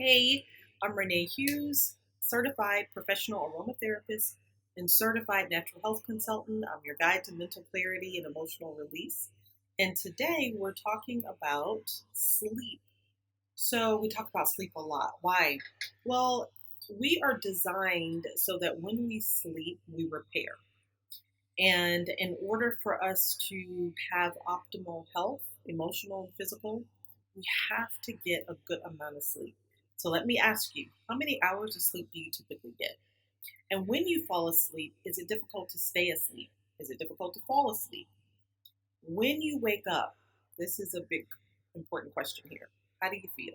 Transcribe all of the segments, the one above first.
Hey, I'm Renèe Hughes, certified professional aromatherapist and certified natural health consultant. I'm your guide to mental clarity and emotional release. And today we're talking about sleep. So we talk about sleep a lot. Why? Well, we are designed so that when we sleep, we repair. And in order for us to have optimal health, emotional and physical, we have to get a good amount of sleep. So let me ask you, how many hours of sleep do you typically get? And when you fall asleep, is it difficult to stay asleep? Is it difficult to fall asleep? When you wake up, this is a big important question here. How do you feel?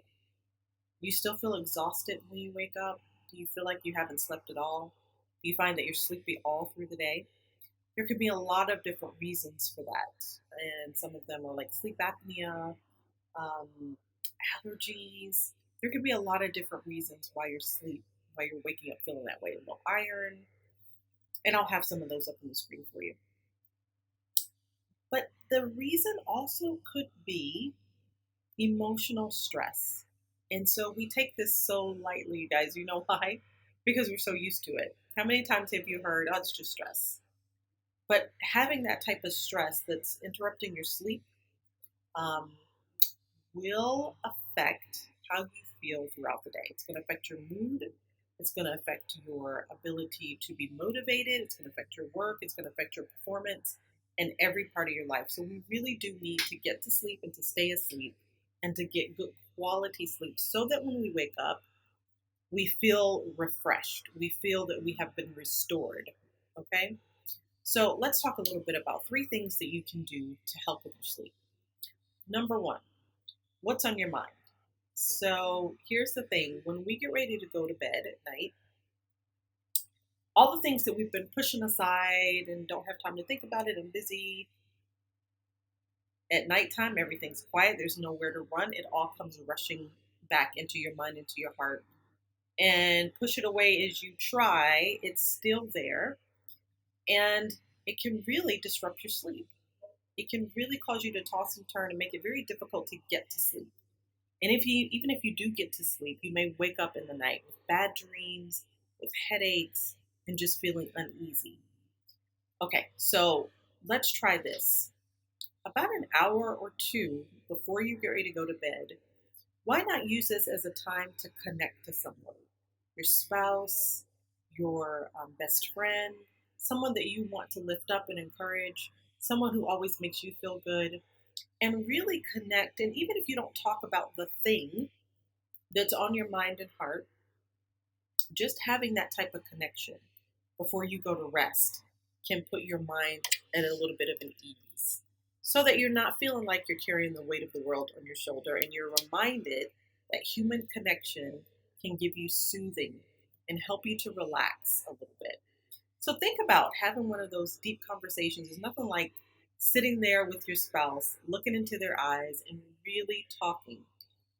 You still feel exhausted when you wake up? Do you feel like you haven't slept at all? Do you find that you're sleepy all through the day? There could be a lot of different reasons for that. And some of them are like sleep apnea, um, allergies. There could be a lot of different reasons why you're waking up feeling that way. Low iron. And I'll have some of those up on the screen for you. But the reason also could be emotional stress. And so we take this so lightly, you guys. You know why? Because we're so used to it. How many times have you heard, oh, it's just stress? But having that type of stress that's interrupting your sleep um, will affect how you feel throughout the day. It's going to affect your mood. It's going to affect your ability to be motivated. It's going to affect your work. It's going to affect your performance and every part of your life. So we really do need to get to sleep and to stay asleep and to get good quality sleep so that when we wake up, we feel refreshed. We feel that we have been restored. Okay? So let's talk a little bit about three things that you can do to help with your sleep. Number one, what's on your mind? So here's the thing, when we get ready to go to bed at night, all the things that we've been pushing aside and don't have time to think about it and busy, at nighttime, everything's quiet. There's nowhere to run. It all comes rushing back into your mind, into your heart. And push it away as you try, it's still there. And it can really disrupt your sleep. It can really cause you to toss and turn and make it very difficult to get to sleep. And even if you do get to sleep, you may wake up in the night with bad dreams, with headaches, and just feeling uneasy. Okay, so let's try this. About an hour or two before you get ready to go to bed, why not use this as a time to connect to someone? Your spouse, your best friend, someone that you want to lift up and encourage, someone who always makes you feel good, and really connect. And even if you don't talk about the thing that's on your mind and heart, just having that type of connection before you go to rest can put your mind at a little bit of an ease so that you're not feeling like you're carrying the weight of the world on your shoulder and you're reminded that human connection can give you soothing and help you to relax a little bit. So think about having one of those deep conversations. There's nothing like sitting there with your spouse, looking into their eyes and really talking.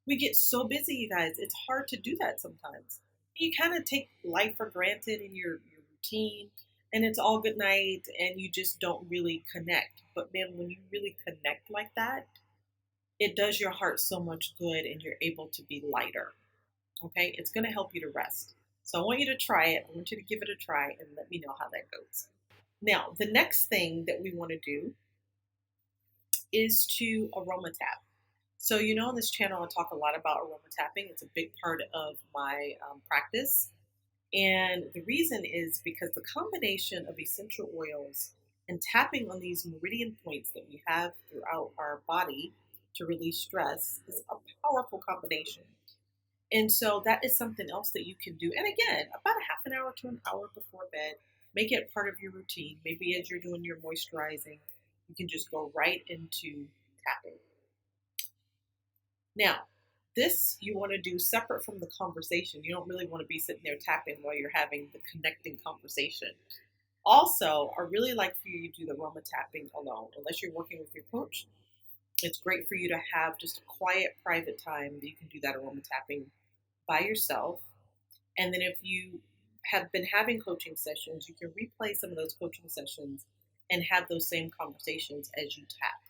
We get so busy, you guys. It's hard to do that sometimes. You kind of take life for granted in your routine, and it's all good night, and you just don't really connect. But man, when you really connect like that, it does your heart so much good, and you're able to be lighter. Okay, it's going to help you to rest. So I want you to try it. I want you to give it a try and let me know how that goes. Now, the next thing that we want to do is to aroma tap. So, on this channel, I talk a lot about aroma tapping. It's a big part of my practice. And the reason is because the combination of essential oils and tapping on these meridian points that we have throughout our body to release stress is a powerful combination. And so that is something else that you can do. And again, about a half an hour to an hour before bed, make it part of your routine. Maybe as you're doing your moisturizing, you can just go right into tapping. Now, this you want to do separate from the conversation. You don't really want to be sitting there tapping while you're having the connecting conversation. Also, I really like for you to do the aroma tapping alone, unless you're working with your coach. It's great for you to have just a quiet, private time that you can do that aroma tapping by yourself. And then if you have been having coaching sessions, you can replay some of those coaching sessions and have those same conversations as you tap.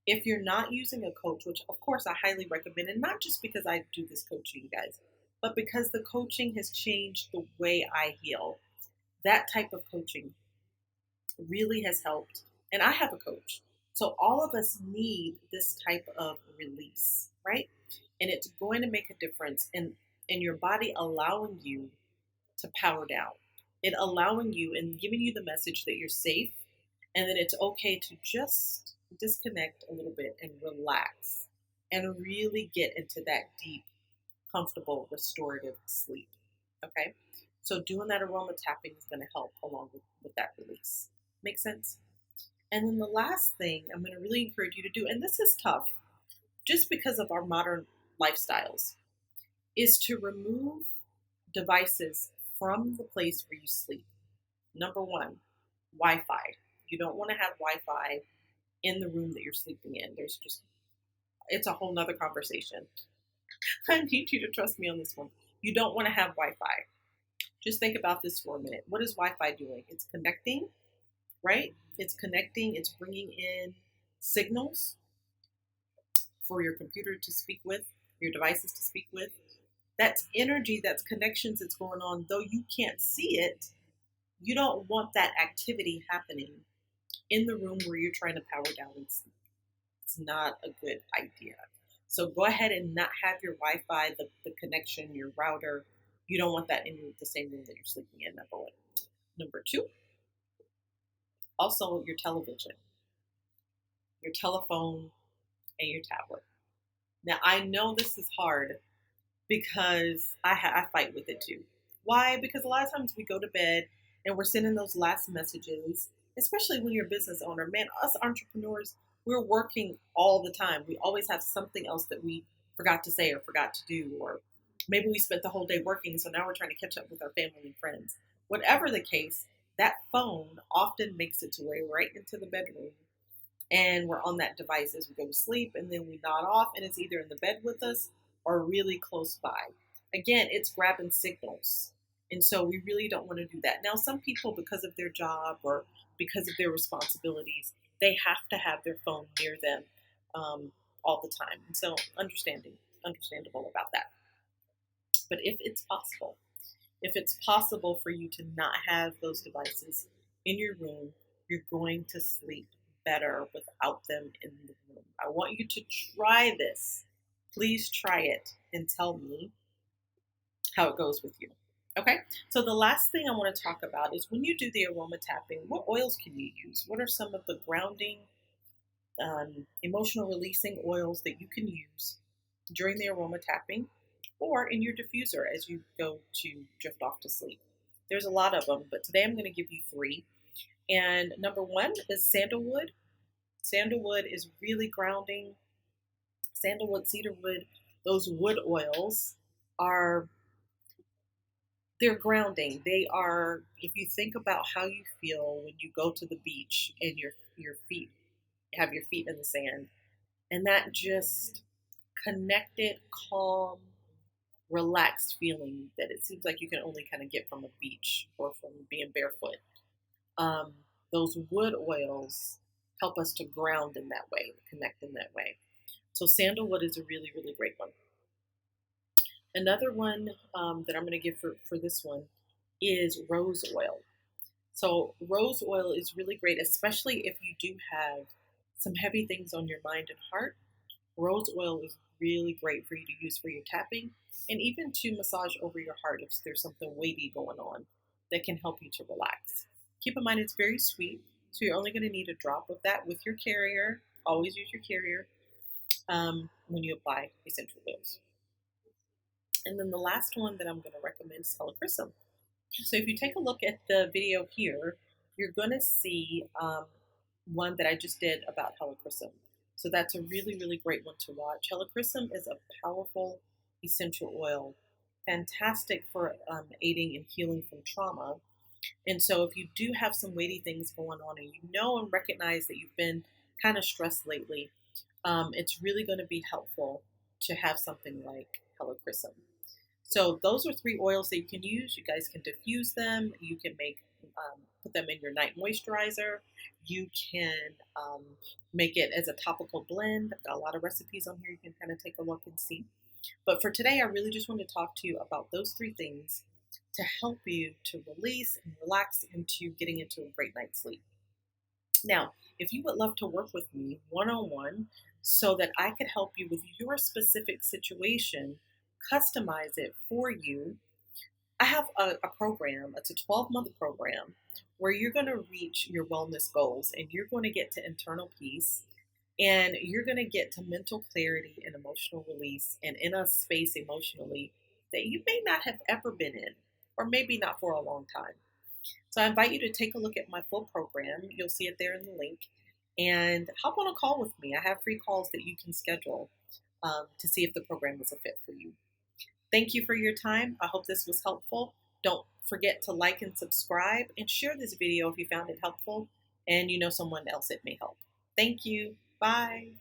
If you're not using a coach, which of course I highly recommend, and not just because I do this coaching, guys, but because the coaching has changed the way I heal. That type of coaching really has helped. And I have a coach. So all of us need this type of release, right? And it's going to make a difference in your body allowing you to power down. It allowing you and giving you the message that you're safe and that it's okay to just disconnect a little bit and relax and really get into that deep, comfortable, restorative sleep. Okay? So doing that aroma tapping is going to help along with that release. Make sense? And then the last thing I'm going to really encourage you to do, and this is tough just because of our modern lifestyles, is to remove devices from the place where you sleep. Number one, Wi Fi. You don't want to have Wi Fi in the room that you're sleeping in. It's a whole nother conversation. I need you to trust me on this one. You don't want to have Wi Fi. Just think about this for a minute. What is Wi Fi doing? It's connecting, right? It's connecting, it's bringing in signals for your computer to speak with, your devices to speak with. That's energy, that's connections that's going on. Though you can't see it, you don't want that activity happening in the room where you're trying to power down and sleep. It's not a good idea. So go ahead and not have your Wi-Fi, the connection, your router. You don't want that in the same room that you're sleeping in, number one. Number two, also your television, your telephone, and your tablet. Now, I know this is hard because I fight with it too. Why? Because a lot of times we go to bed and we're sending those last messages, especially when you're a business owner. Man, us entrepreneurs, we're working all the time. We always have something else that we forgot to say or forgot to do, or maybe we spent the whole day working, so now we're trying to catch up with our family and friends. Whatever the case, that phone often makes its way right into the bedroom, and we're on that device as we go to sleep, and then we nod off, and it's either in the bed with us or really close by. Again, it's grabbing signals. And so we really don't want to do that. Now, some people, because of their job or because of their responsibilities, they have to have their phone near them all the time. And so understandable about that. But if it's possible for you to not have those devices in your room, you're going to sleep better without them in the room. I want you to try this. Please try it and tell me how it goes with you. Okay, so the last thing I want to talk about is when you do the aroma tapping, what oils can you use? What are some of the grounding, emotional releasing oils that you can use during the aroma tapping or in your diffuser as you go to drift off to sleep? There's a lot of them, but today I'm going to give you 3. And number 1 is sandalwood. Sandalwood is really grounding. Sandalwood, cedarwood, those wood oils they're grounding. They are, if you think about how you feel when you go to the beach and your feet have your feet in the sand, and that just connected, calm, relaxed feeling that it seems like you can only kind of get from a beach or from being barefoot. Those wood oils help us to ground in that way, connect in that way. So sandalwood is a really, really great one. Another one that I'm going to give for this one is rose oil. So rose oil is really great, especially if you do have some heavy things on your mind and heart. Rose oil is really great for you to use for your tapping and even to massage over your heart if there's something weighty going on that can help you to relax. Keep in mind it's very sweet, so you're only going to need a drop of that with your carrier. Always use your carrier when you apply essential oils. And then the last one that I'm going to recommend is helichrysum. So if you take a look at the video here, you're going to see one that I just did about helichrysum. So that's a really, really great one to watch. Helichrysum is a powerful essential oil, fantastic for aiding and healing from trauma. And so if you do have some weighty things going on and you know and recognize that you've been kind of stressed lately, it's really going to be helpful to have something like helichrysum. So those are 3 oils that you can use. You guys can diffuse them. You can make put them in your night moisturizer. You can make it as a topical blend. I've got a lot of recipes on here. You can kind of take a look and see. But for today, I really just want to talk to you about those three things to help you to release and relax into getting into a great night's sleep. Now, if you would love to work with me one on one so that I could help you with your specific situation, customize it for you, I have a program. It's a 12-month program where you're going to reach your wellness goals and you're going to get to internal peace and you're going to get to mental clarity and emotional release and in a space emotionally that you may not have ever been in, or maybe not for a long time. So I invite you to take a look at my full program. You'll see it there in the link. And hop on a call with me. I have free calls that you can schedule to see if the program is a fit for you. Thank you for your time. I hope this was helpful. Don't forget to like and subscribe and share this video if you found it helpful and you know someone else it may help. Thank you. Bye.